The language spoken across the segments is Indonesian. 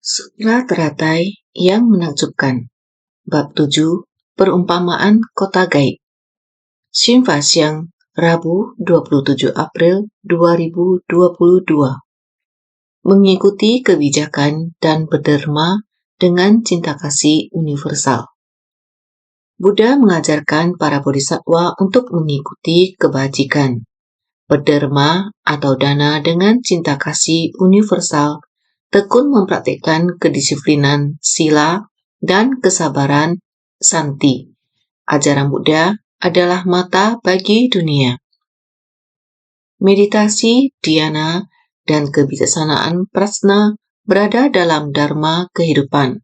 Sutra teratai yang menakjubkan. Bab 7, Perumpamaan Kota Gaib. Xinfaxiang, Rabu 27 April 2022. Mengikuti kebijakan dan berderma dengan cinta kasih universal. Buddha mengajarkan para bodhisattva untuk mengikuti kebajikan, berderma atau dana dengan cinta kasih universal, tekun mempraktikkan kedisiplinan sila dan kesabaran santi. Ajaran Buddha adalah mata bagi dunia. Meditasi, dhyana, dan kebijaksanaan prajna berada dalam dharma kehidupan,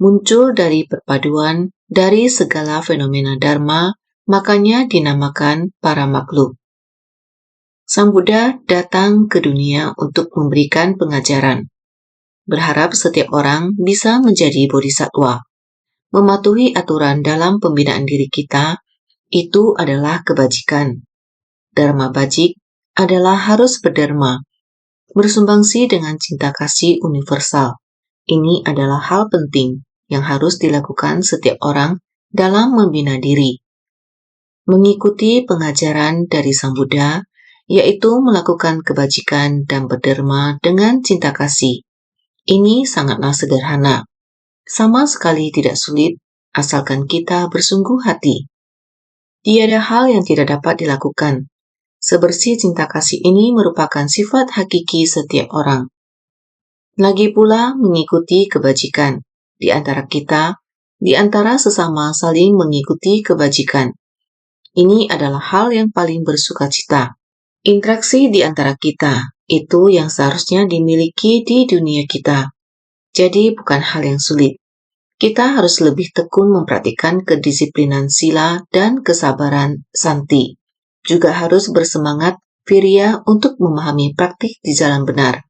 muncul dari perpaduan dari segala fenomena dharma, makanya dinamakan para makhluk. Sang Buddha datang ke dunia untuk memberikan pengajaran, berharap setiap orang bisa menjadi bodhisattva. Mematuhi aturan dalam pembinaan diri kita, itu adalah kebajikan. Dharma bajik adalah harus berderma, bersumbangsih dengan cinta kasih universal. Ini adalah hal penting yang harus dilakukan setiap orang dalam membina diri. Mengikuti pengajaran dari Sang Buddha, yaitu melakukan kebajikan dan berderma dengan cinta kasih. Ini sangatlah sederhana, sama sekali tidak sulit, asalkan kita bersungguh hati. Tiada hal yang tidak dapat dilakukan. Sebersih cinta kasih ini merupakan sifat hakiki setiap orang. Lagi pula mengikuti kebajikan di antara kita, di antara sesama saling mengikuti kebajikan. Ini adalah hal yang paling bersukacita. Interaksi di antara kita, itu yang seharusnya dimiliki di dunia kita. Jadi bukan hal yang sulit. Kita harus lebih tekun mempraktikkan kedisiplinan sila dan kesabaran santi. Juga harus bersemangat virya untuk memahami praktik di jalan benar.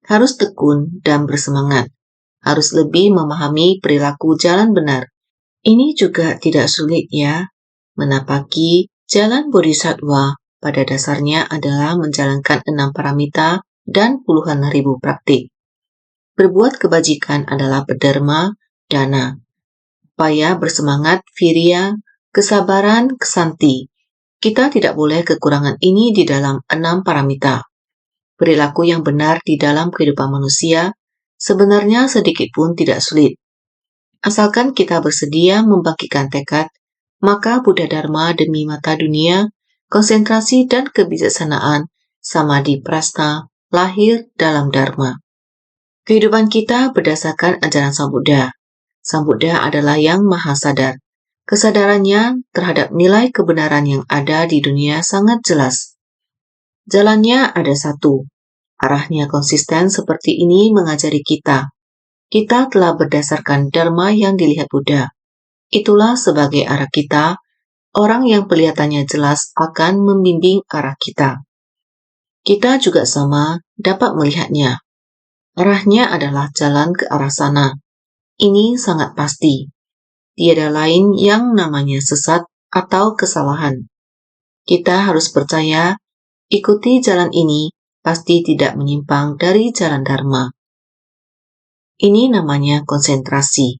Harus tekun dan bersemangat. Harus lebih memahami perilaku jalan benar. Ini juga tidak sulit ya. Menapaki jalan bodhisattva pada dasarnya adalah menjalankan 6 paramita dan puluhan ribu praktik. Berbuat kebajikan adalah berderma, dana. Upaya bersemangat, virya, kesabaran, kesanti. Kita tidak boleh kekurangan ini di dalam 6 paramita. Perilaku yang benar di dalam kehidupan manusia sebenarnya sedikit pun tidak sulit. Asalkan kita bersedia membangkitkan tekad, maka Buddha Dharma demi mata dunia, konsentrasi dan kebijaksanaan samadhi prajna lahir dalam Dharma. Kehidupan kita berdasarkan ajaran Sang Buddha. Sang Buddha adalah yang maha sadar. Kesadarannya terhadap nilai kebenaran yang ada di dunia sangat jelas. Jalannya ada satu. Arahnya konsisten seperti ini mengajari kita. Kita telah berdasarkan Dharma yang dilihat Buddha. Itulah sebagai arah kita, orang yang kelihatannya jelas akan membimbing arah kita. Kita juga sama dapat melihatnya. Arahnya adalah jalan ke arah sana. Ini sangat pasti. Tiada lain yang namanya sesat atau kesalahan. Kita harus percaya, ikuti jalan ini pasti tidak menyimpang dari jalan Dharma. Ini namanya konsentrasi.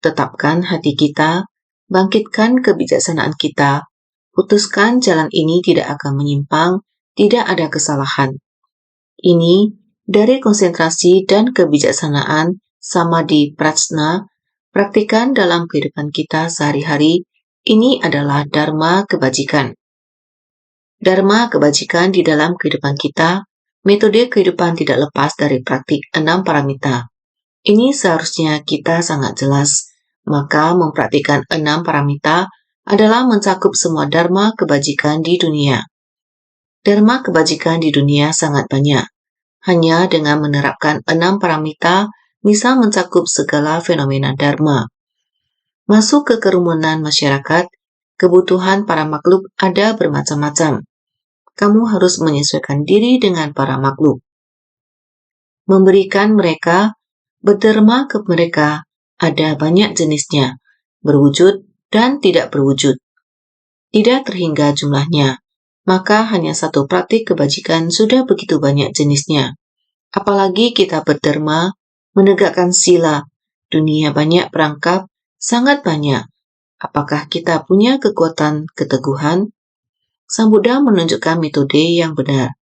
Tetapkan hati kita, bangkitkan kebijaksanaan kita, putuskan jalan ini tidak akan menyimpang, tidak ada kesalahan. Ini dari konsentrasi dan kebijaksanaan samadhi prajna, praktikan dalam kehidupan kita sehari-hari, ini adalah dharma kebajikan. Dharma kebajikan di dalam kehidupan kita, metode kehidupan tidak lepas dari praktik 6 paramita. Ini seharusnya kita sangat jelas, maka mempraktikkan 6 paramita adalah mencakup semua dharma kebajikan di dunia. Dharma kebajikan di dunia sangat banyak. Hanya dengan menerapkan 6 paramita bisa mencakup segala fenomena dharma. Masuk ke kerumunan masyarakat, kebutuhan para makhluk ada bermacam-macam. Kamu harus menyesuaikan diri dengan para makhluk. Memberikan mereka, berderma ke mereka, ada banyak jenisnya, berwujud dan tidak berwujud. Tidak terhingga jumlahnya, maka hanya satu praktik kebajikan sudah begitu banyak jenisnya. Apalagi kita berderma menegakkan sila. Dunia banyak perangkap, sangat banyak. Apakah kita punya kekuatan keteguhan? Sang Buddha menunjukkan metode yang benar.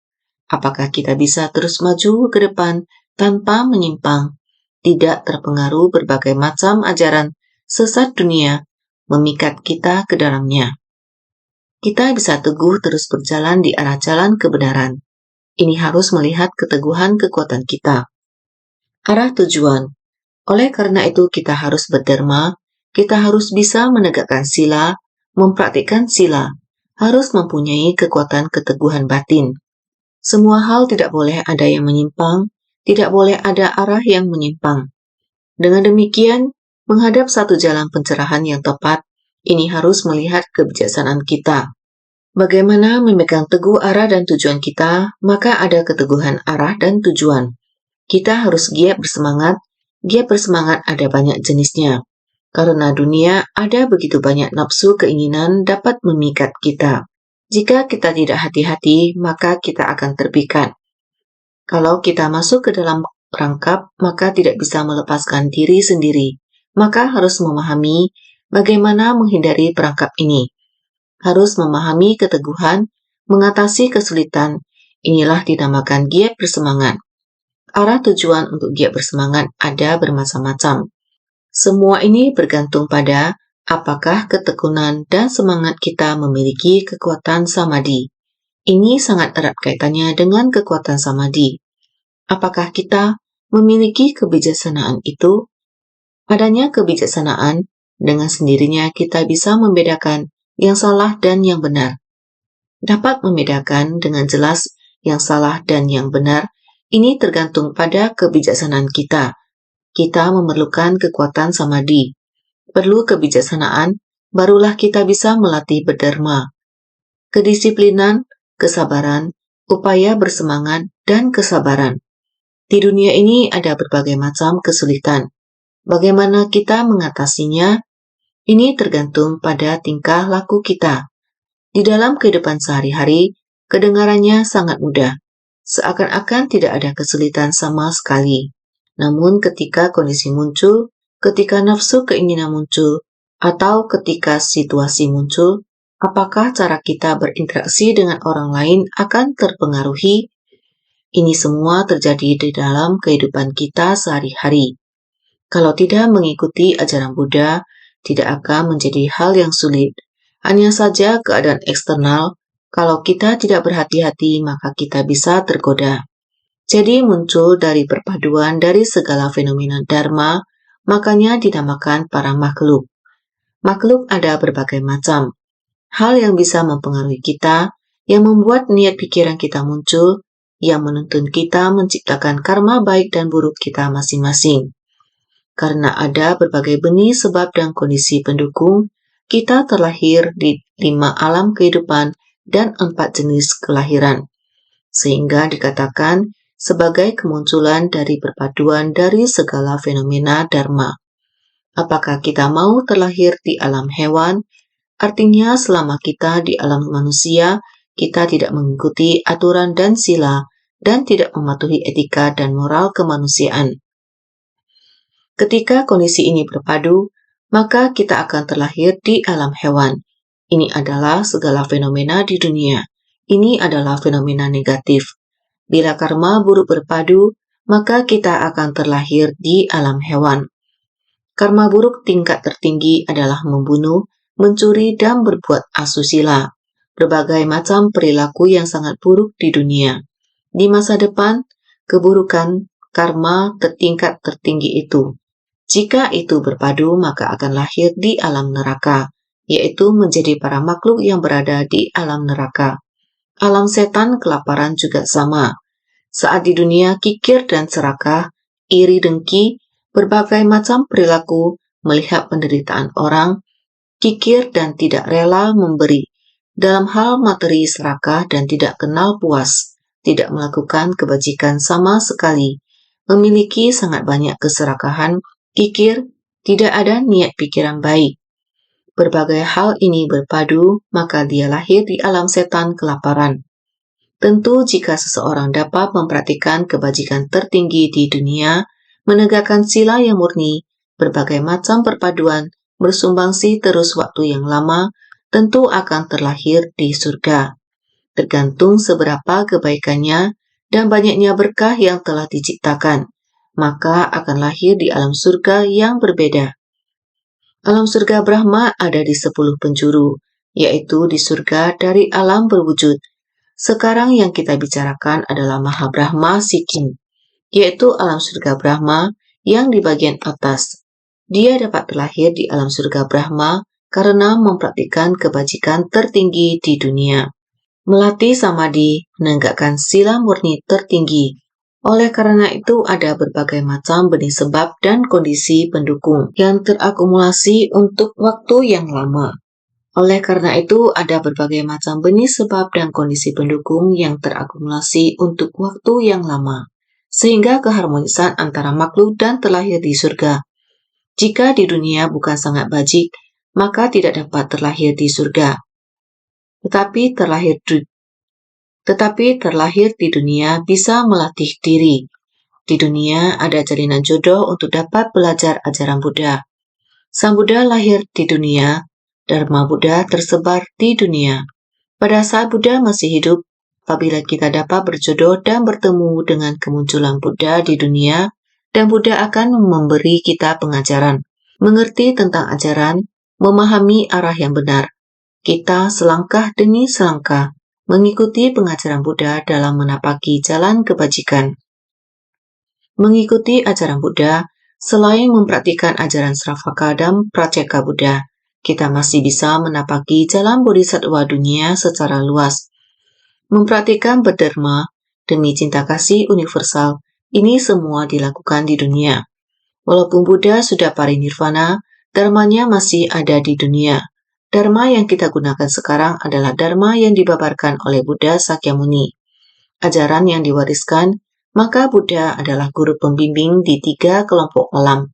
Apakah kita bisa terus maju ke depan tanpa menyimpang, tidak terpengaruh berbagai macam ajaran sesat dunia memikat kita ke dalamnya? Kita bisa teguh terus berjalan di arah jalan kebenaran. Ini harus melihat keteguhan kekuatan kita. Arah tujuan. Oleh karena itu kita harus berdharma, kita harus bisa menegakkan sila, mempraktikkan sila, harus mempunyai kekuatan keteguhan batin. Semua hal tidak boleh ada yang menyimpang, tidak boleh ada arah yang menyimpang. Dengan demikian, menghadap satu jalan pencerahan yang tepat, ini harus melihat kebijaksanaan kita. Bagaimana memegang teguh arah dan tujuan kita, maka ada keteguhan arah dan tujuan. Kita harus giat bersemangat. Giat bersemangat ada banyak jenisnya. Karena dunia ada begitu banyak nafsu keinginan dapat memikat kita. Jika kita tidak hati-hati, maka kita akan terpikat. Kalau kita masuk ke dalam perangkap, maka tidak bisa melepaskan diri sendiri. Maka harus memahami bagaimana menghindari perangkap ini. Harus memahami keteguhan, mengatasi kesulitan. Inilah dinamakan giat bersemangat. Arah tujuan untuk giat bersemangat ada bermacam-macam. Semua ini bergantung pada apakah ketekunan dan semangat kita memiliki kekuatan samadhi. Ini sangat erat kaitannya dengan kekuatan samadhi. Apakah kita memiliki kebijaksanaan itu? Adanya kebijaksanaan, dengan sendirinya kita bisa membedakan yang salah dan yang benar. Dapat membedakan dengan jelas yang salah dan yang benar. Ini tergantung pada kebijaksanaan kita. Kita memerlukan kekuatan samadhi. Perlu kebijaksanaan, barulah kita bisa melatih berdharma. Kedisiplinan, kesabaran, upaya bersemangat, dan kesabaran. Di dunia ini ada berbagai macam kesulitan. Bagaimana kita mengatasinya? Ini tergantung pada tingkah laku kita. Di dalam kehidupan sehari-hari, kedengarannya sangat mudah. Seakan-akan tidak ada kesulitan sama sekali. Namun ketika kondisi muncul, ketika nafsu keinginan muncul, atau ketika situasi muncul, apakah cara kita berinteraksi dengan orang lain akan terpengaruhi? Ini semua terjadi di dalam kehidupan kita sehari-hari. Kalau tidak mengikuti ajaran Buddha, tidak akan menjadi hal yang sulit. Hanya saja keadaan eksternal, kalau kita tidak berhati-hati maka kita bisa tergoda. Jadi muncul dari perpaduan dari segala fenomena dharma, makanya dinamakan para makhluk. Makhluk ada berbagai macam. Hal yang bisa mempengaruhi kita, yang membuat niat pikiran kita muncul, yang menuntun kita menciptakan karma baik dan buruk kita masing-masing. Karena ada berbagai benih sebab dan kondisi pendukung, kita terlahir di 5 alam kehidupan dan 4 jenis kelahiran. Sehingga dikatakan sebagai kemunculan dari perpaduan dari segala fenomena dharma. Apakah kita mau terlahir di alam hewan? Artinya selama kita di alam manusia, kita tidak mengikuti aturan dan sila dan tidak mematuhi etika dan moral kemanusiaan. Ketika kondisi ini berpadu, maka kita akan terlahir di alam hewan. Ini adalah segala fenomena di dunia. Ini adalah fenomena negatif. Bila karma buruk berpadu, maka kita akan terlahir di alam hewan. Karma buruk tingkat tertinggi adalah membunuh, mencuri, dan berbuat asusila. Berbagai macam perilaku yang sangat buruk di dunia. Di masa depan, keburukan karma tingkat tertinggi itu. Jika itu berpadu, maka akan lahir di alam neraka, yaitu menjadi para makhluk yang berada di alam neraka. Alam setan kelaparan juga sama. Saat di dunia kikir dan serakah, iri dengki, berbagai macam perilaku, melihat penderitaan orang, kikir dan tidak rela memberi. Dalam hal materi serakah dan tidak kenal puas, tidak melakukan kebajikan sama sekali, memiliki sangat banyak keserakahan, kikir, tidak ada niat pikiran baik. Berbagai hal ini berpadu, maka dia lahir di alam setan kelaparan. Tentu jika seseorang dapat mempraktikkan kebajikan tertinggi di dunia, menegakkan sila yang murni, berbagai macam perpaduan, bersumbangsi terus waktu yang lama, tentu akan terlahir di surga. Tergantung seberapa kebaikannya dan banyaknya berkah yang telah diciptakan, maka akan lahir di alam surga yang berbeda. Alam surga Brahma ada di 10 penjuru, yaitu di surga dari alam berwujud. Sekarang yang kita bicarakan adalah Mahabrahma Sikkim, yaitu alam surga Brahma yang di bagian atas. Dia dapat terlahir di alam surga Brahma karena mempraktikkan kebajikan tertinggi di dunia. Melatih samadhi, menegakkan sila murni tertinggi. Oleh karena itu ada berbagai macam benih sebab dan kondisi pendukung yang terakumulasi untuk waktu yang lama. Oleh karena itu ada berbagai macam benih sebab dan kondisi pendukung yang terakumulasi untuk waktu yang lama, sehingga keharmonisan antara makhluk dan terlahir di surga. Jika di dunia bukan sangat bajik, maka tidak dapat terlahir di surga. Tetapi terlahir di dunia bisa melatih diri. Di dunia ada jalinan jodoh untuk dapat belajar ajaran Buddha. Sang Buddha lahir di dunia, Dharma Buddha tersebar di dunia. Pada saat Buddha masih hidup, apabila kita dapat berjodoh dan bertemu dengan kemunculan Buddha di dunia, dan Buddha akan memberi kita pengajaran, mengerti tentang ajaran, memahami arah yang benar. Kita selangkah demi selangkah mengikuti pengajaran Buddha dalam menapaki jalan kebajikan. Mengikuti ajaran Buddha, selain mempraktikkan ajaran Sravaka dan Praceka Buddha, kita masih bisa menapaki jalan bodhisattva dunia secara luas. Mempraktikkan berdharma demi cinta kasih universal, ini semua dilakukan di dunia. Walaupun Buddha sudah parinirvana, dharmanya masih ada di dunia. Dharma yang kita gunakan sekarang adalah dharma yang dibabarkan oleh Buddha Sakyamuni. Ajaran yang diwariskan, maka Buddha adalah guru pembimbing di 3 kelompok alam.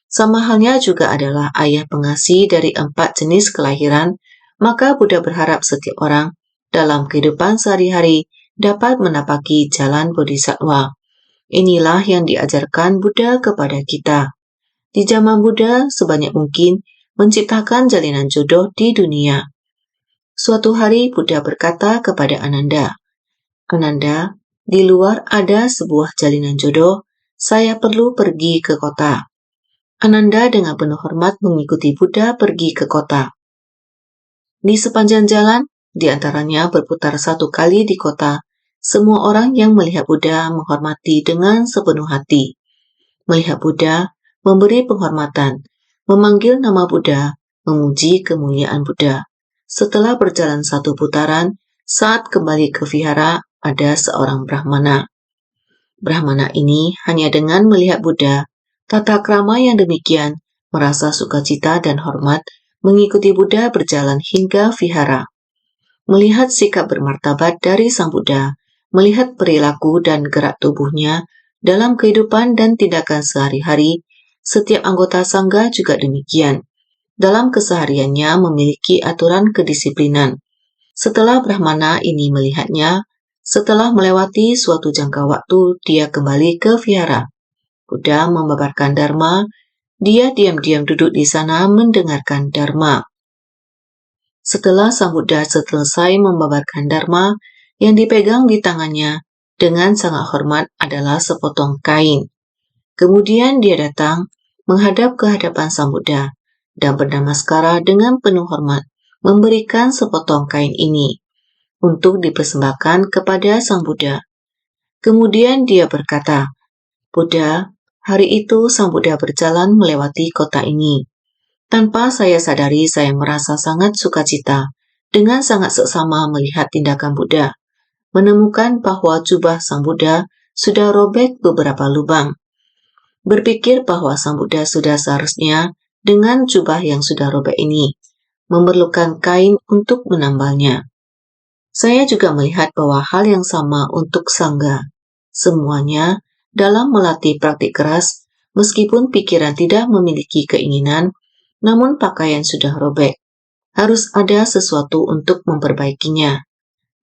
Sama halnya juga adalah ayah pengasih dari 4 jenis kelahiran, maka Buddha berharap setiap orang dalam kehidupan sehari-hari dapat menapaki jalan bodhisattva. Inilah yang diajarkan Buddha kepada kita. Di zaman Buddha sebanyak mungkin menciptakan jalinan jodoh di dunia. Suatu hari Buddha berkata kepada Ananda, "Ananda, di luar ada sebuah jalinan jodoh, saya perlu pergi ke kota." Ananda dengan penuh hormat mengikuti Buddha pergi ke kota. Di sepanjang jalan, di antaranya berputar 1 kali di kota, semua orang yang melihat Buddha menghormati dengan sepenuh hati. Melihat Buddha, memberi penghormatan, memanggil nama Buddha, memuji kemuliaan Buddha. Setelah berjalan 1 putaran, saat kembali ke vihara, ada seorang Brahmana. Brahmana ini hanya dengan melihat Buddha, tata krama yang demikian, merasa sukacita dan hormat, mengikuti Buddha berjalan hingga vihara. Melihat sikap bermartabat dari Sang Buddha, melihat perilaku dan gerak tubuhnya dalam kehidupan dan tindakan sehari-hari, setiap anggota sangga juga demikian. Dalam kesehariannya memiliki aturan kedisiplinan. Setelah Brahmana ini melihatnya, setelah melewati suatu jangka waktu, dia kembali ke vihara. Buddha membabarkan Dharma, dia diam-diam duduk di sana mendengarkan Dharma. Setelah Sang Buddha selesai membabarkan Dharma, yang dipegang di tangannya dengan sangat hormat adalah sepotong kain. Kemudian dia datang, menghadap ke hadapan Sang Buddha, dan bernamaskara dengan penuh hormat, memberikan sepotong kain ini untuk dipersembahkan kepada Sang Buddha. Kemudian dia berkata, "Buddha, hari itu Sang Buddha berjalan melewati kota ini. Tanpa saya sadari, saya merasa sangat sukacita, dengan sangat seksama melihat tindakan Buddha, menemukan bahwa jubah Sang Buddha sudah robek beberapa lubang. Berpikir bahwa Sang Buddha sudah seharusnya dengan jubah yang sudah robek ini, memerlukan kain untuk menambalnya. Saya juga melihat bahwa hal yang sama untuk Sangha. Semuanya dalam melatih praktik keras, meskipun pikiran tidak memiliki keinginan, namun pakaian sudah robek. Harus ada sesuatu untuk memperbaikinya.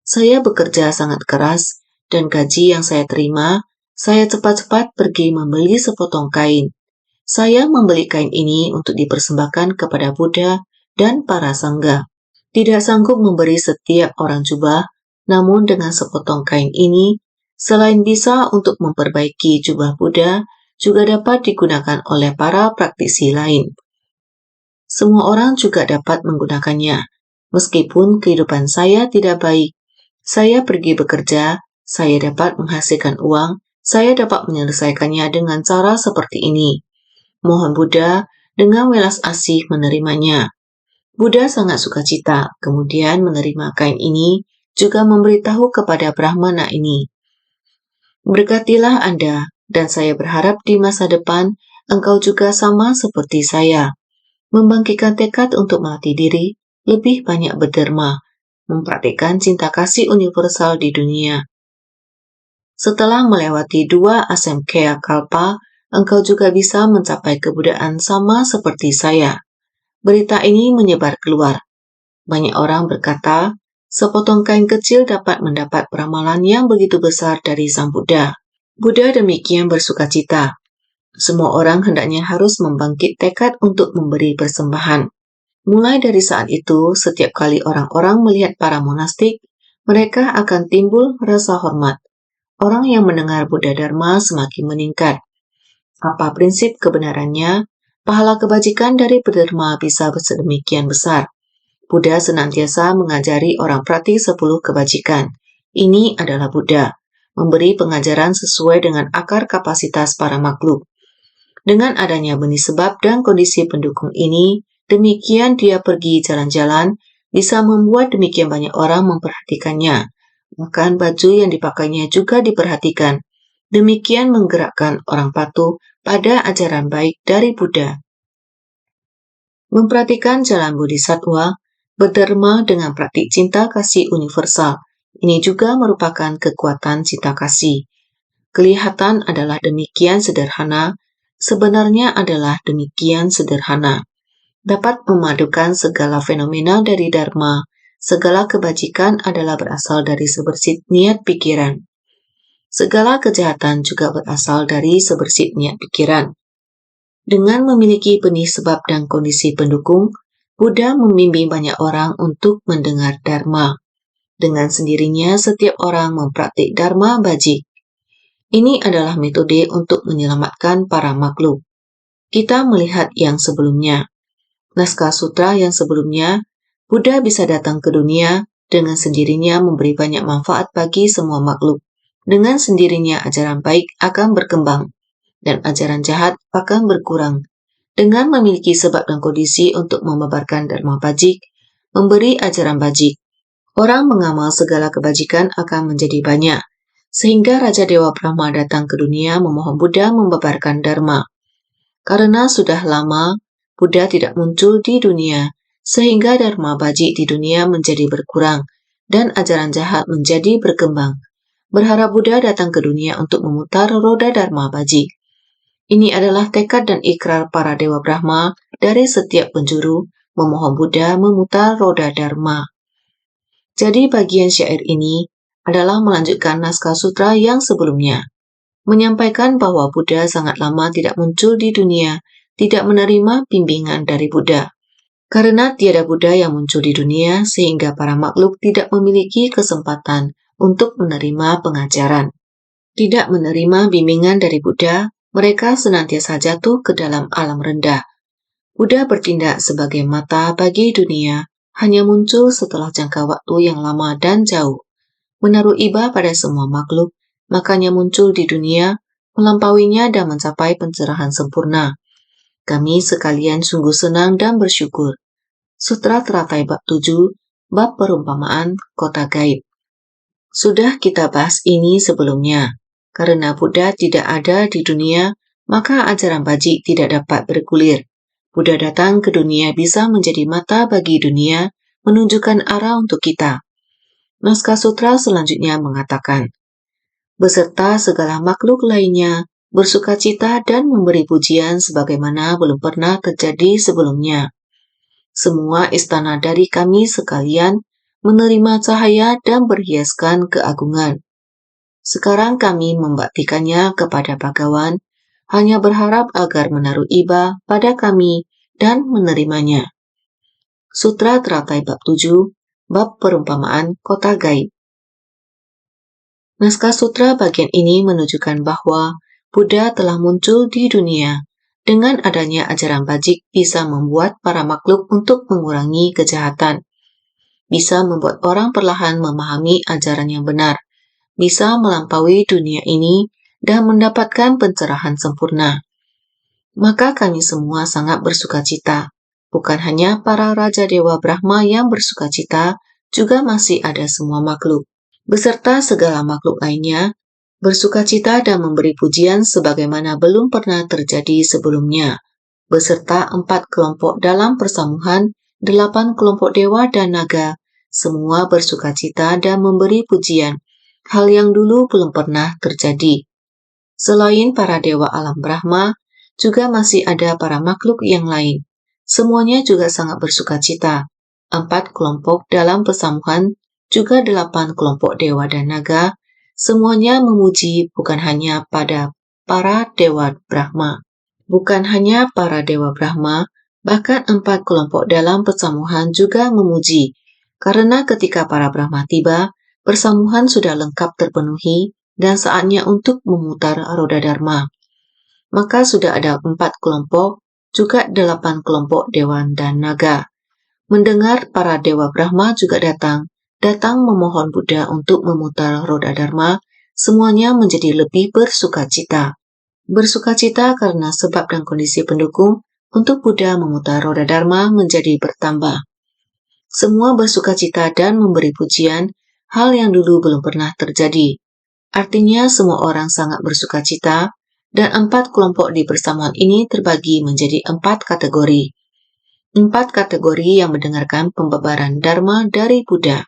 Saya bekerja sangat keras, dan gaji yang saya terima Saya cepat-cepat pergi membeli sepotong kain. Saya membeli kain ini untuk dipersembahkan kepada Buddha dan para sangga. Tidak sanggup memberi setiap orang jubah, namun dengan sepotong kain ini, selain bisa untuk memperbaiki jubah Buddha, juga dapat digunakan oleh para praktisi lain. Semua orang juga dapat menggunakannya. Meskipun kehidupan saya tidak baik, saya pergi bekerja, saya dapat menghasilkan uang, saya dapat menyelesaikannya dengan cara seperti ini. Mohon Buddha dengan welas asih menerimanya. Buddha sangat sukacita, kemudian menerima kain ini, juga memberitahu kepada Brahmana ini. Berkatilah Anda, dan saya berharap di masa depan engkau juga sama seperti saya. Membangkitkan tekad untuk melatih diri, lebih banyak berderma, mempraktikkan cinta kasih universal di dunia. Setelah melewati 2 asamkhya kalpa, engkau juga bisa mencapai kebudayaan sama seperti saya. Berita ini menyebar keluar. Banyak orang berkata, sepotong kain kecil dapat mendapat ramalan yang begitu besar dari Sang Buddha. Buddha demikian bersukacita. Semua orang hendaknya harus membangkit tekad untuk memberi persembahan. Mulai dari saat itu, setiap kali orang-orang melihat para monastik, mereka akan timbul rasa hormat. Orang yang mendengar Buddha Dharma semakin meningkat. Apa prinsip kebenarannya? Pahala kebajikan dari berderma bisa sedemikian besar. Buddha senantiasa mengajari orang praktik 10 kebajikan. Ini adalah Buddha, memberi pengajaran sesuai dengan akar kapasitas para makhluk. Dengan adanya benih sebab dan kondisi pendukung ini, demikian dia pergi jalan-jalan, bisa membuat demikian banyak orang memperhatikannya. Bahkan baju yang dipakainya juga diperhatikan. Demikian menggerakkan orang patuh pada ajaran baik dari Buddha. Memperhatikan jalan bodhisattva, berderma dengan praktik cinta kasih universal. Ini juga merupakan kekuatan cinta kasih. Kelihatan adalah demikian sederhana, sebenarnya adalah demikian sederhana. Dapat memadukan segala fenomena dari Dharma, segala kebajikan adalah berasal dari sebersih niat pikiran. Segala kejahatan juga berasal dari sebersih niat pikiran. Dengan memiliki benih sebab dan kondisi pendukung, Buddha membimbing banyak orang untuk mendengar Dharma. Dengan sendirinya setiap orang mempraktik Dharma bajik. Ini adalah metode untuk menyelamatkan para makhluk. Kita melihat yang sebelumnya. Naskah sutra yang sebelumnya, Buddha bisa datang ke dunia dengan sendirinya memberi banyak manfaat bagi semua makhluk. Dengan sendirinya ajaran baik akan berkembang dan ajaran jahat akan berkurang. Dengan memiliki sebab dan kondisi untuk membabarkan dharma bajik, memberi ajaran bajik, orang mengamal segala kebajikan akan menjadi banyak. Sehingga Raja Dewa Brahma datang ke dunia memohon Buddha membabarkan dharma. Karena sudah lama Buddha tidak muncul di dunia, sehingga dharma bajik di dunia menjadi berkurang dan ajaran jahat menjadi berkembang. Berharap Buddha datang ke dunia untuk memutar roda dharma bajik. Ini adalah tekad dan ikrar para Dewa Brahma dari setiap penjuru memohon Buddha memutar roda dharma. Jadi bagian syair ini adalah melanjutkan naskah sutra yang sebelumnya, menyampaikan bahwa Buddha sangat lama tidak muncul di dunia, tidak menerima bimbingan dari Buddha. Karena tiada Buddha yang muncul di dunia, sehingga para makhluk tidak memiliki kesempatan untuk menerima pengajaran. Tidak menerima bimbingan dari Buddha, mereka senantiasa jatuh ke dalam alam rendah. Buddha bertindak sebagai mata bagi dunia, hanya muncul setelah jangka waktu yang lama dan jauh. Menaruh iba pada semua makhluk, makanya muncul di dunia, melampauinya dan mencapai pencerahan sempurna. Kami sekalian sungguh senang dan bersyukur. Sutra Teratai Bab 7, Bab Perumpamaan Kota Gaib. Sudah kita bahas ini sebelumnya. Karena Buddha tidak ada di dunia, maka ajaran bajik tidak dapat bergulir. Buddha datang ke dunia bisa menjadi mata bagi dunia, menunjukkan arah untuk kita. Naskah sutra selanjutnya mengatakan, beserta segala makhluk lainnya, bersukacita dan memberi pujian sebagaimana belum pernah terjadi sebelumnya. Semua istana dari kami sekalian menerima cahaya dan berhiaskan keagungan. Sekarang kami membaktikannya kepada Bhagawan, hanya berharap agar menaruh iba pada kami dan menerimanya. Sutra Teratai Bab 7, Bab Perumpamaan Kota Gaib. Naskah sutra bagian ini menunjukkan bahwa Buddha telah muncul di dunia. Dengan adanya ajaran bajik bisa membuat para makhluk untuk mengurangi kejahatan. Bisa membuat orang perlahan memahami ajaran yang benar. Bisa melampaui dunia ini dan mendapatkan pencerahan sempurna. Maka kami semua sangat bersukacita. Bukan hanya para Raja Dewa Brahma yang bersukacita, juga masih ada semua makhluk, beserta segala makhluk lainnya, bersukacita dan memberi pujian sebagaimana belum pernah terjadi sebelumnya, beserta 4 kelompok dalam persamuhan, 8 kelompok dewa dan naga, semua bersukacita dan memberi pujian, hal yang dulu belum pernah terjadi. Selain para dewa alam Brahma, juga masih ada para makhluk yang lain. Semuanya juga sangat bersukacita. 4 kelompok dalam persamuhan, juga 8 kelompok dewa dan naga, semuanya memuji bukan hanya pada para dewa Brahma. Bukan hanya para dewa Brahma, bahkan 4 kelompok dalam persamuhan juga memuji, karena ketika para Brahma tiba, persamuhan sudah lengkap terpenuhi dan saatnya untuk memutar roda Dharma. Maka sudah ada 4 kelompok, juga 8 kelompok dewan dan naga. Mendengar para dewa Brahma juga datang memohon Buddha untuk memutar roda Dharma, semuanya menjadi lebih bersukacita. Bersukacita karena sebab dan kondisi pendukung untuk Buddha memutar roda Dharma menjadi bertambah. Semua bersukacita dan memberi pujian, hal yang dulu belum pernah terjadi. Artinya semua orang sangat bersukacita, dan 4 kelompok di persamuan ini terbagi menjadi 4 kategori. 4 kategori yang mendengarkan pembebaran Dharma dari Buddha.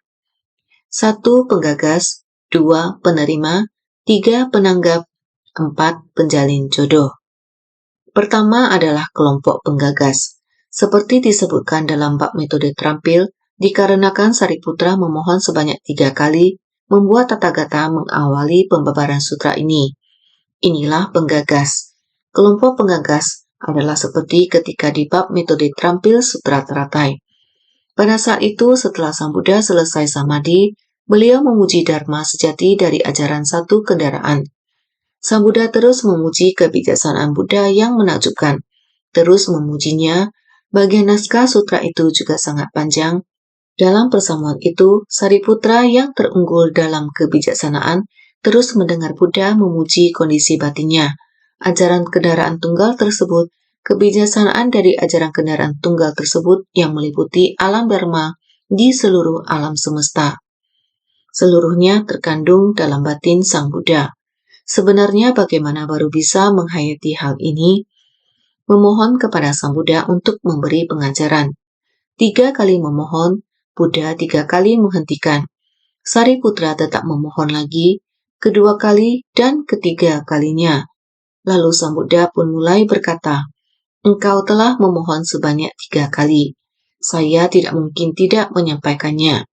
1 penggagas, 2 penerima, 3 penanggap, 4 penjalin jodoh. Pertama adalah kelompok penggagas. Seperti disebutkan dalam bab metode terampil, dikarenakan Sariputra memohon sebanyak 3 kali, membuat Tathagata mengawali pembebaran sutra ini. Inilah penggagas. Kelompok penggagas adalah seperti ketika di bab metode terampil Sutra Teratai. Pada saat itu, setelah Sang Buddha selesai samadhi, beliau memuji Dharma sejati dari ajaran satu kendaraan. Sang Buddha terus memuji kebijaksanaan Buddha yang menakjubkan. Terus memujinya, bagian naskah sutra itu juga sangat panjang. Dalam persamuan itu, Sariputra yang terunggul dalam kebijaksanaan terus mendengar Buddha memuji kondisi batinnya, ajaran kendaraan tunggal tersebut, kebijaksanaan dari ajaran kendaraan tunggal tersebut yang meliputi alam Dharma di seluruh alam semesta. Seluruhnya terkandung dalam batin Sang Buddha. Sebenarnya bagaimana baru bisa menghayati hal ini? Memohon kepada Sang Buddha untuk memberi pengajaran. 3 kali memohon, Buddha 3 kali menghentikan. Sariputra tetap memohon lagi, kedua kali dan ketiga kalinya. Lalu Sang Buddha pun mulai berkata, "Engkau telah memohon sebanyak 3 kali. Saya tidak mungkin tidak menyampaikannya."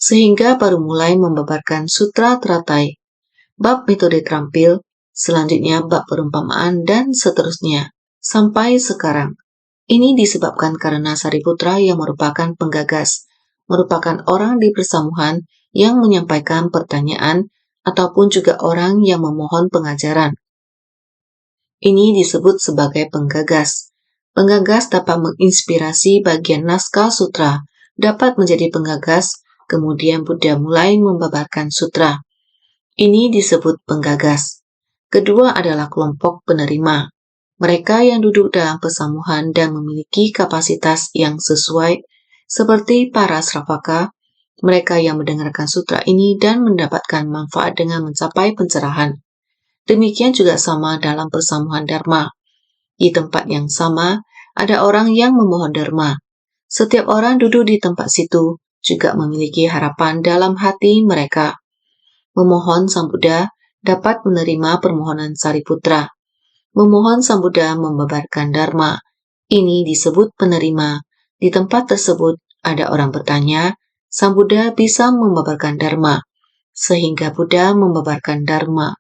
Sehingga baru mulai membeberkan Sutra Teratai, bab metode terampil, selanjutnya bab perumpamaan dan seterusnya, sampai sekarang. Ini disebabkan karena Sariputra yang merupakan penggagas, merupakan orang di persamuhan yang menyampaikan pertanyaan ataupun juga orang yang memohon pengajaran. Ini disebut sebagai penggagas. Penggagas dapat menginspirasi bagian naskah sutra, dapat menjadi penggagas, kemudian Buddha mulai membabarkan sutra. Ini disebut penggagas. Kedua adalah kelompok penerima. Mereka yang duduk dalam persamuhan dan memiliki kapasitas yang sesuai, seperti para Sravaka, mereka yang mendengarkan sutra ini dan mendapatkan manfaat dengan mencapai pencerahan. Demikian juga sama dalam persamuhan Dharma. Di tempat yang sama, ada orang yang memohon Dharma. Setiap orang duduk di tempat situ juga memiliki harapan dalam hati mereka. Memohon Sang Buddha dapat menerima permohonan Sariputra. Memohon Sang Buddha membebarkan Dharma. Ini disebut penerima. Di tempat tersebut ada orang bertanya, Sang Buddha bisa membebarkan Dharma. sehingga Buddha membabarkan Dharma.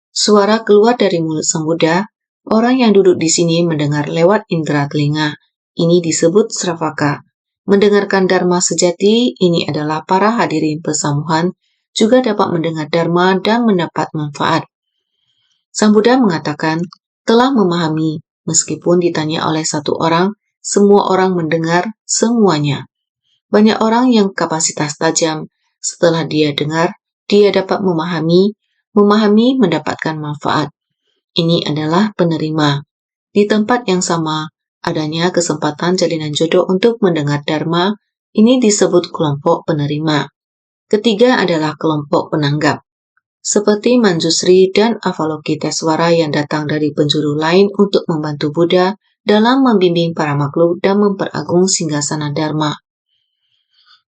Suara keluar dari mulut Sang Buddha. Orang yang duduk di sini mendengar lewat indera telinga. Ini disebut Sravaka. Mendengarkan Dharma sejati, ini adalah para hadirin persamuhan, juga dapat mendengar Dharma dan mendapat manfaat. Sang Buddha mengatakan, telah memahami, meskipun ditanya oleh satu orang, semua orang mendengar semuanya. Banyak orang yang kapasitas tajam, setelah dia dengar, dia dapat memahami mendapatkan manfaat. Ini adalah penerima. Di tempat yang sama, adanya kesempatan jalinan jodoh untuk mendengar Dharma, ini disebut kelompok penerima. Ketiga adalah kelompok penanggap. Seperti Manjusri dan Avalokiteswara yang datang dari penjuru lain untuk membantu Buddha dalam membimbing para makhluk dan memperagung singgasana Dharma.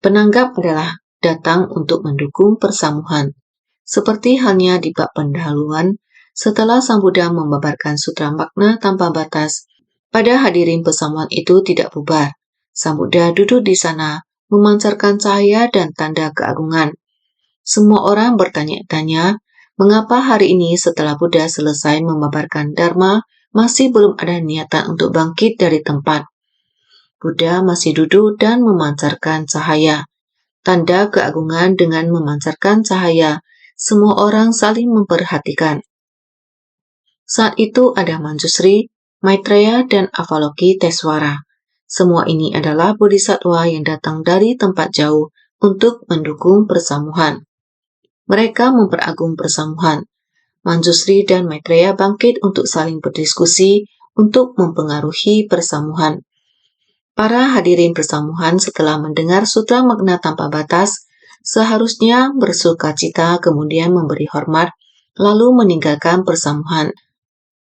Penanggap adalah datang untuk mendukung persamuhan. Seperti halnya di bab pendahuluan, setelah Sang Buddha membabarkan sutra makna tanpa batas, pada hadirin persamuan itu tidak bubar. Sang Buddha duduk di sana, memancarkan cahaya dan tanda keagungan. Semua orang bertanya-tanya, mengapa hari ini setelah Buddha selesai membabarkan Dharma, masih belum ada niatan untuk bangkit dari tempat. Buddha masih duduk dan memancarkan cahaya. Tanda keagungan dengan memancarkan cahaya, semua orang saling memperhatikan. Saat itu ada Manjusri, Maitreya, dan Avalokiteswara. Semua ini adalah bodhisattva yang datang dari tempat jauh untuk mendukung persamuhan. Mereka memperagung persamuhan. Manjusri dan Maitreya bangkit untuk saling berdiskusi untuk mempengaruhi persamuhan. Para hadirin persamuhan setelah mendengar sutra makna tanpa batas, seharusnya bersukacita kemudian memberi hormat, lalu meninggalkan persamuhan.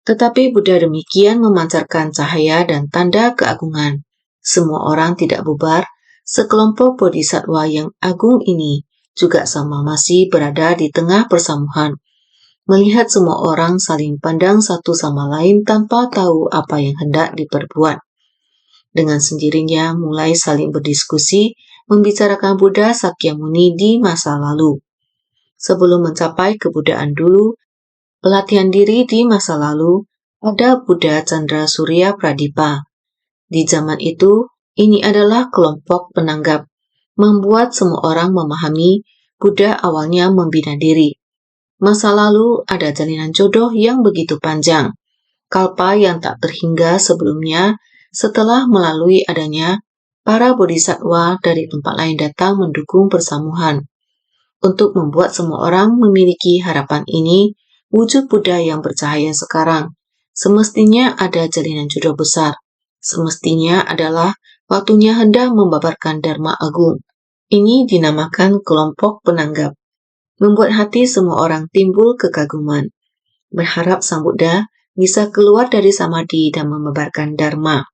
Tetapi Buddha demikian memancarkan cahaya dan tanda keagungan. Semua orang tidak bubar, sekelompok bodhisattva yang agung ini juga sama masih berada di tengah persamuhan. Melihat semua orang saling pandang satu sama lain tanpa tahu apa yang hendak diperbuat. Dengan sendirinya mulai saling berdiskusi, membicarakan Buddha Sakyamuni di masa lalu. Sebelum mencapai kebudaan dulu, pelatihan diri di masa lalu, ada Buddha Chandra Surya Pradipa. Di zaman itu, ini adalah kelompok penanggap, membuat semua orang memahami Buddha awalnya membina diri. Masa lalu ada jalinan jodoh yang begitu panjang, kalpa yang tak terhingga sebelumnya. Setelah melalui adanya, para bodhisattva dari tempat lain datang mendukung persamuhan. Untuk membuat semua orang memiliki harapan ini, wujud Buddha yang bercahaya sekarang, semestinya ada jalinan jodoh besar. Semestinya adalah waktunya hendak membabarkan Dharma Agung. Ini dinamakan kelompok penanggap. Membuat hati semua orang timbul kekaguman. Berharap Sang Buddha bisa keluar dari samadhi dan membabarkan Dharma.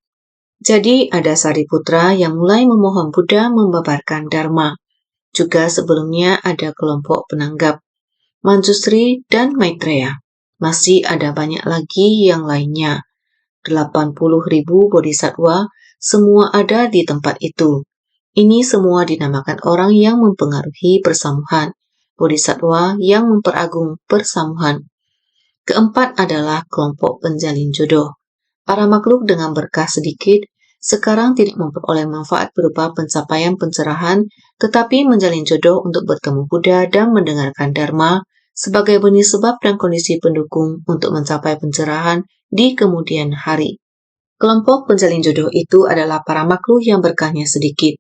Jadi ada Sariputra yang mulai memohon Buddha membabarkan Dharma. Juga sebelumnya ada kelompok penanggap, Manjusri dan Maitreya. Masih ada banyak lagi yang lainnya. 80.000 bodhisattva semua ada di tempat itu. Ini semua dinamakan orang yang mempengaruhi persamuhan, bodhisattva yang memperagung persamuhan. Keempat adalah kelompok penjalin jodoh. Para makhluk dengan berkah sedikit sekarang tidak memperoleh manfaat berupa pencapaian pencerahan, tetapi menjalin jodoh untuk bertemu Buddha dan mendengarkan Dharma sebagai benih sebab dan kondisi pendukung untuk mencapai pencerahan di kemudian hari. Kelompok penjalin jodoh itu adalah para makhluk yang berkahnya sedikit.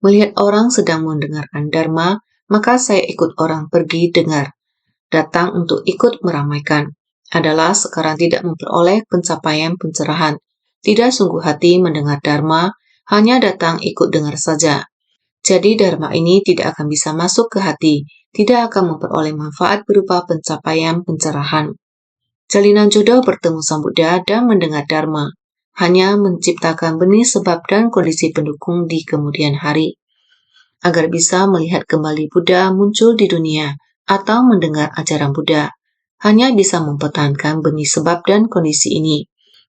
Melihat orang sedang mendengarkan Dharma, maka saya ikut orang pergi dengar. Datang untuk ikut meramaikan adalah sekarang tidak memperoleh pencapaian pencerahan. Tidak sungguh hati mendengar Dharma, hanya datang ikut dengar saja. Jadi Dharma ini tidak akan bisa masuk ke hati, tidak akan memperoleh manfaat berupa pencapaian pencerahan. Jalinan jodoh bertemu Sang Buddha dan mendengar Dharma, hanya menciptakan benih sebab dan kondisi pendukung di kemudian hari. Agar bisa melihat kembali Buddha muncul di dunia atau mendengar ajaran Buddha, hanya bisa mempertahankan benih sebab dan kondisi ini.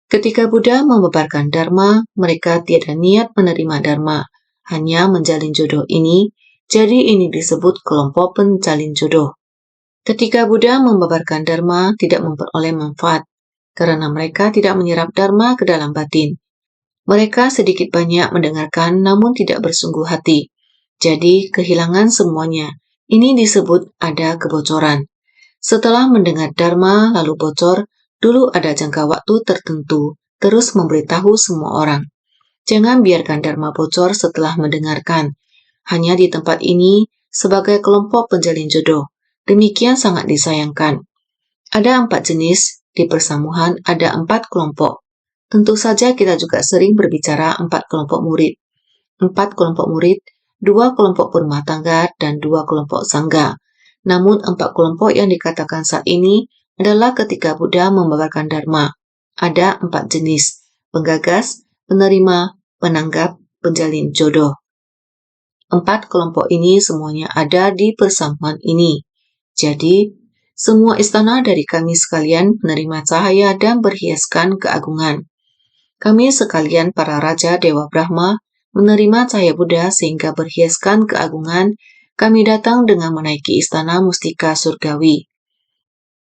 Ketika Buddha membabarkan Dharma, mereka tiada niat menerima Dharma, hanya menjalin jodoh ini. Jadi ini disebut kelompok penjalin jodoh. Ketika Buddha membabarkan Dharma tidak memperoleh manfaat, karena mereka tidak menyerap Dharma ke dalam batin. Mereka sedikit banyak mendengarkan namun tidak bersungguh hati. Jadi kehilangan semuanya. Ini disebut ada kebocoran. Setelah mendengar Dharma lalu bocor, dulu ada jangka waktu tertentu, terus memberitahu semua orang. Jangan biarkan Dharma bocor setelah mendengarkan. Hanya di tempat ini, sebagai kelompok penjalin jodoh, demikian sangat disayangkan. Ada 4 jenis, di persamuhan ada 4 kelompok. Tentu saja kita juga sering berbicara 4 kelompok murid. 4 kelompok murid, 2 kelompok rumah tangga, dan 2 kelompok sangga. Namun 4 kelompok yang dikatakan saat ini adalah ketika Buddha membabarkan Dharma. Ada 4 jenis, penggagas, penerima, penanggap, penjalin jodoh. 4 kelompok ini semuanya ada di persamuan ini. Jadi, semua istana dari kami sekalian menerima cahaya dan berhiaskan keagungan. Kami sekalian para raja Dewa Brahma menerima cahaya Buddha sehingga berhiaskan keagungan. Kami datang dengan menaiki istana mustika surgawi.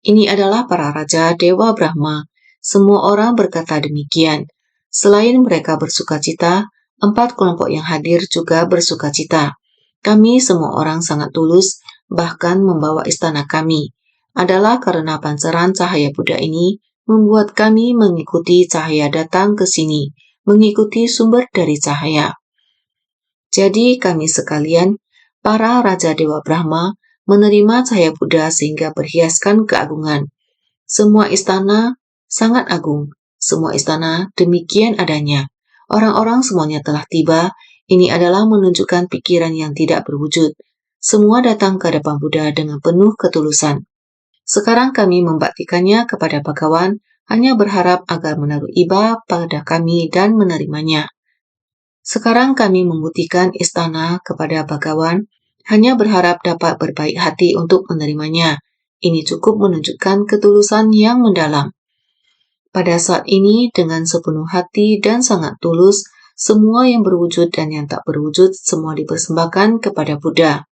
Ini adalah para raja Dewa Brahma. Semua orang berkata demikian. Selain mereka bersukacita, 4 kelompok yang hadir juga bersukacita. Kami semua orang sangat tulus, bahkan membawa istana kami. Adalah karena pancaran cahaya Buddha ini membuat kami mengikuti cahaya datang ke sini, mengikuti sumber dari cahaya. Jadi kami sekalian, para Raja Dewa Brahma, menerima cahaya Buddha sehingga berhiaskan keagungan. Semua istana sangat agung, semua istana demikian adanya. Orang-orang semuanya telah tiba, ini adalah menunjukkan pikiran yang tidak berwujud. Semua datang ke hadapan Buddha dengan penuh ketulusan. Sekarang kami membaktikannya kepada Bhagawan, hanya berharap agar menaruh iba pada kami dan menerimanya. Sekarang kami membuktikan istana kepada Bhagawan, hanya berharap dapat berbaik hati untuk menerimanya. Ini cukup menunjukkan ketulusan yang mendalam. Pada saat ini, dengan sepenuh hati dan sangat tulus, semua yang berwujud dan yang tak berwujud semua dipersembahkan kepada Buddha.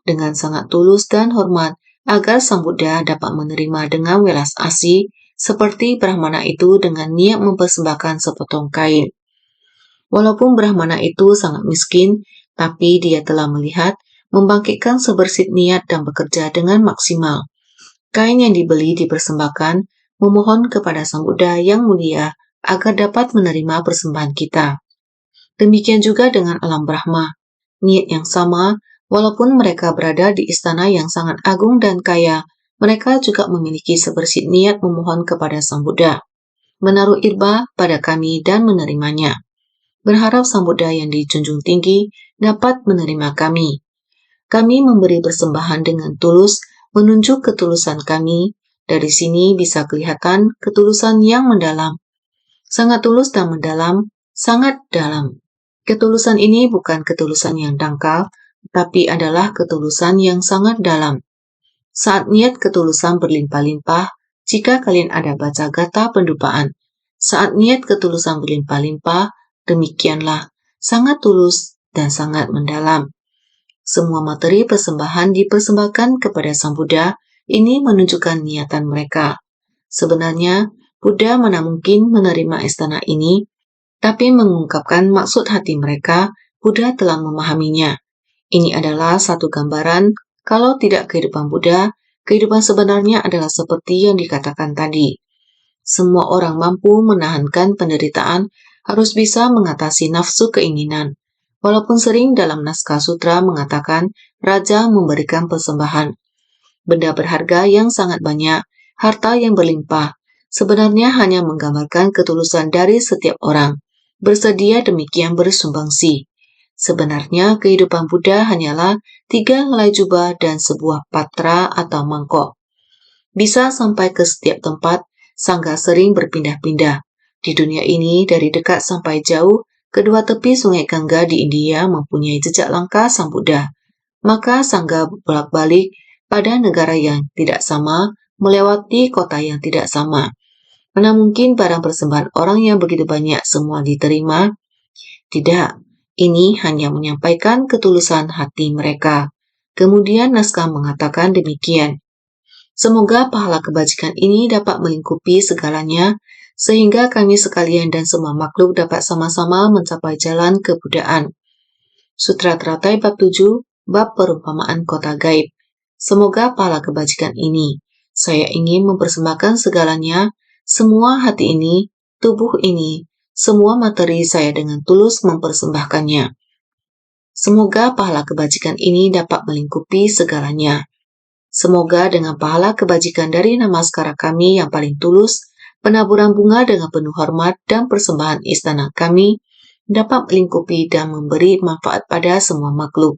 Dengan sangat tulus dan hormat, agar Sang Buddha dapat menerima dengan welas asih, seperti Brahmana itu dengan niat mempersembahkan sepotong kain. Walaupun Brahmana itu sangat miskin, tapi dia telah melihat, membangkitkan sebersih niat dan bekerja dengan maksimal. Kain yang dibeli dipersembahkan, memohon kepada Sang Buddha yang mulia agar dapat menerima persembahan kita. Demikian juga dengan alam Brahma. Niat yang sama, walaupun mereka berada di istana yang sangat agung dan kaya, mereka juga memiliki sebersih niat memohon kepada Sang Buddha, menaruh irba pada kami dan menerimanya. Berharap Sang Buddha yang dijunjung tinggi dapat menerima kami. Kami memberi persembahan dengan tulus, menunjuk ketulusan kami. Dari sini bisa kelihatan ketulusan yang mendalam. Sangat tulus dan mendalam, sangat dalam. Ketulusan ini bukan ketulusan yang dangkal, tapi adalah ketulusan yang sangat dalam. Saat niat ketulusan berlimpah-limpah, jika kalian ada baca gata pendupaan. Saat niat ketulusan berlimpah-limpah, demikianlah, sangat tulus dan sangat mendalam. Semua materi persembahan dipersembahkan kepada Sang Buddha, ini menunjukkan niatan mereka. Sebenarnya, Buddha mana mungkin menerima istana ini, tapi mengungkapkan maksud hati mereka, Buddha telah memahaminya. Ini adalah satu gambaran, kalau tidak kehidupan Buddha, kehidupan sebenarnya adalah seperti yang dikatakan tadi. Semua orang mampu menahankan penderitaan, harus bisa mengatasi nafsu keinginan. Walaupun sering dalam naskah sutra mengatakan, Raja memberikan persembahan. Benda berharga yang sangat banyak, harta yang berlimpah, sebenarnya hanya menggambarkan ketulusan dari setiap orang, bersedia demikian bersumbangsi. Sebenarnya kehidupan Buddha hanyalah 3 helai jubah dan sebuah patra atau mangkok. Bisa sampai ke setiap tempat, sangga sering berpindah-pindah. Di dunia ini, dari dekat sampai jauh, kedua tepi sungai Gangga di India mempunyai jejak langkah Sang Buddha. Maka sangga bolak-balik pada negara yang tidak sama, melewati kota yang tidak sama. Mana mungkin barang persembahan orang yang begitu banyak semua diterima? Tidak, Ini hanya menyampaikan ketulusan hati mereka. Kemudian naskah mengatakan demikian. Semoga pahala kebajikan ini dapat melingkupi segalanya, sehingga kami sekalian dan semua makhluk dapat sama-sama mencapai jalan kebudaan. Sutra Teratai Bab 7, Bab Perumpamaan Kota Gaib. Semoga pahala kebajikan ini, saya ingin mempersembahkan segalanya, semua hati ini, tubuh ini, semua materi saya dengan tulus mempersembahkannya. Semoga pahala kebajikan ini dapat melingkupi segalanya. Semoga dengan pahala kebajikan dari namaskara kami yang paling tulus, penaburan bunga dengan penuh hormat dan persembahan istana kami dapat melingkupi dan memberi manfaat pada semua makhluk,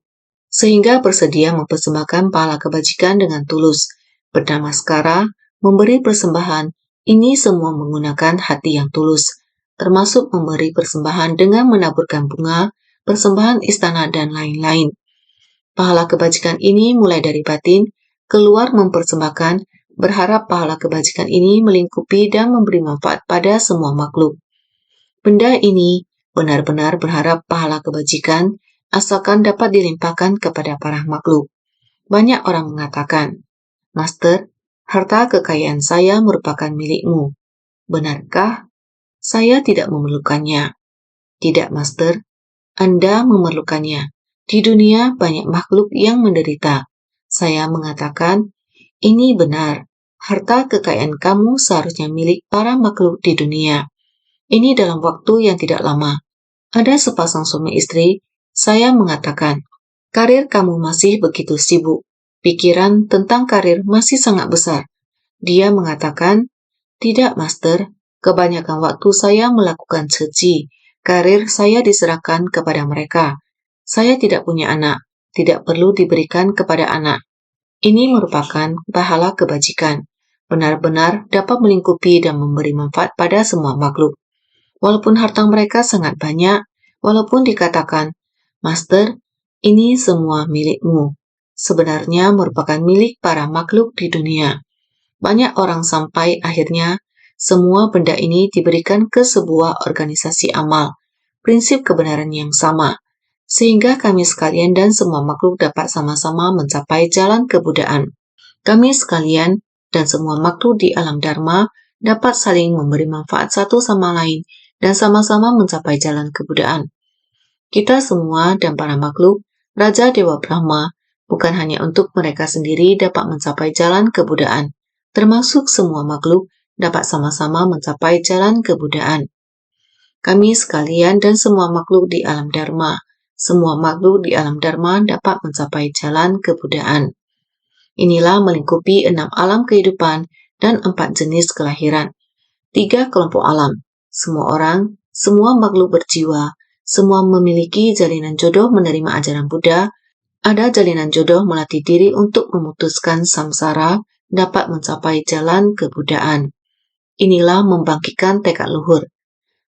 sehingga bersedia mempersembahkan pahala kebajikan dengan tulus, bernamaskara, memberi persembahan, ini semua menggunakan hati yang tulus, termasuk memberi persembahan dengan menaburkan bunga, persembahan istana, dan lain-lain. Pahala kebajikan ini mulai dari batin, keluar mempersembahkan, berharap pahala kebajikan ini melingkupi dan memberi manfaat pada semua makhluk. Benda ini benar-benar berharap pahala kebajikan, asalkan dapat dilimpahkan kepada para makhluk. Banyak orang mengatakan, Master, harta kekayaan saya merupakan milikmu. Benarkah? Saya tidak memerlukannya. Tidak, Master. Anda memerlukannya. Di dunia banyak makhluk yang menderita. Saya mengatakan, ini benar. Harta kekayaan kamu seharusnya milik para makhluk di dunia. Ini dalam waktu yang tidak lama. Ada sepasang suami istri, saya mengatakan, karir kamu masih begitu sibuk. Pikiran tentang karir masih sangat besar. Dia mengatakan, tidak, Master. Kebanyakan waktu saya melakukan ceji. Karir saya diserahkan kepada mereka. Saya tidak punya anak. Tidak perlu diberikan kepada anak. Ini merupakan pahala kebajikan. Benar-benar dapat melingkupi dan memberi manfaat pada semua makhluk. Walaupun harta mereka sangat banyak, walaupun dikatakan, Master, ini semua milikmu. Sebenarnya merupakan milik para makhluk di dunia. Banyak orang sampai akhirnya semua benda ini diberikan ke sebuah organisasi amal, prinsip kebenaran yang sama, sehingga kami sekalian dan semua makhluk dapat sama-sama mencapai jalan kebudaan. Kami sekalian dan semua makhluk di alam Dharma dapat saling memberi manfaat satu sama lain dan sama-sama mencapai jalan kebudaan. Kita semua dan para makhluk, Raja Dewa Brahma, bukan hanya untuk mereka sendiri dapat mencapai jalan kebudaan, termasuk semua makhluk dapat sama-sama mencapai jalan kebudaan. Kami sekalian dan semua makhluk di alam Dharma, semua makhluk di alam Dharma dapat mencapai jalan kebudaan. Inilah melingkupi 6 alam kehidupan dan 4 jenis kelahiran. 3 kelompok alam. Semua orang, semua makhluk berjiwa, semua memiliki jalinan jodoh menerima ajaran Buddha. Ada jalinan jodoh melatih diri untuk memutuskan samsara, dapat mencapai jalan kebudaan. Inilah membangkitkan tekad luhur.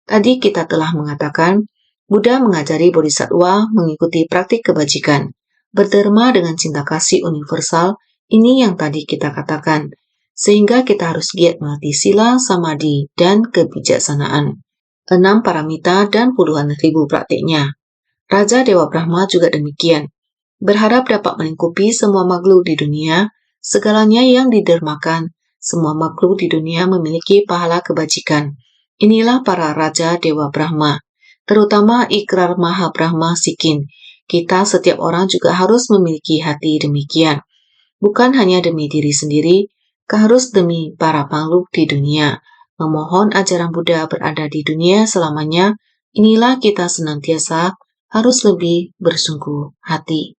Tadi kita telah mengatakan, Buddha mengajari bodhisattva mengikuti praktik kebajikan, berderma dengan cinta kasih universal, ini yang tadi kita katakan. Sehingga kita harus giat melatih sila, samadhi, dan kebijaksanaan. 6 paramita dan puluhan ribu praktiknya. Raja Dewa Brahma juga demikian. Berharap dapat melingkupi semua makhluk di dunia, segalanya yang didermakan, semua makhluk di dunia memiliki pahala kebajikan. Inilah para Raja Dewa Brahma, terutama Ikrar Maha Brahma Sikin. Kita setiap orang juga harus memiliki hati demikian. Bukan hanya demi diri sendiri, harus demi para makhluk di dunia. Memohon ajaran Buddha berada di dunia selamanya, inilah kita senantiasa harus lebih bersungguh hati.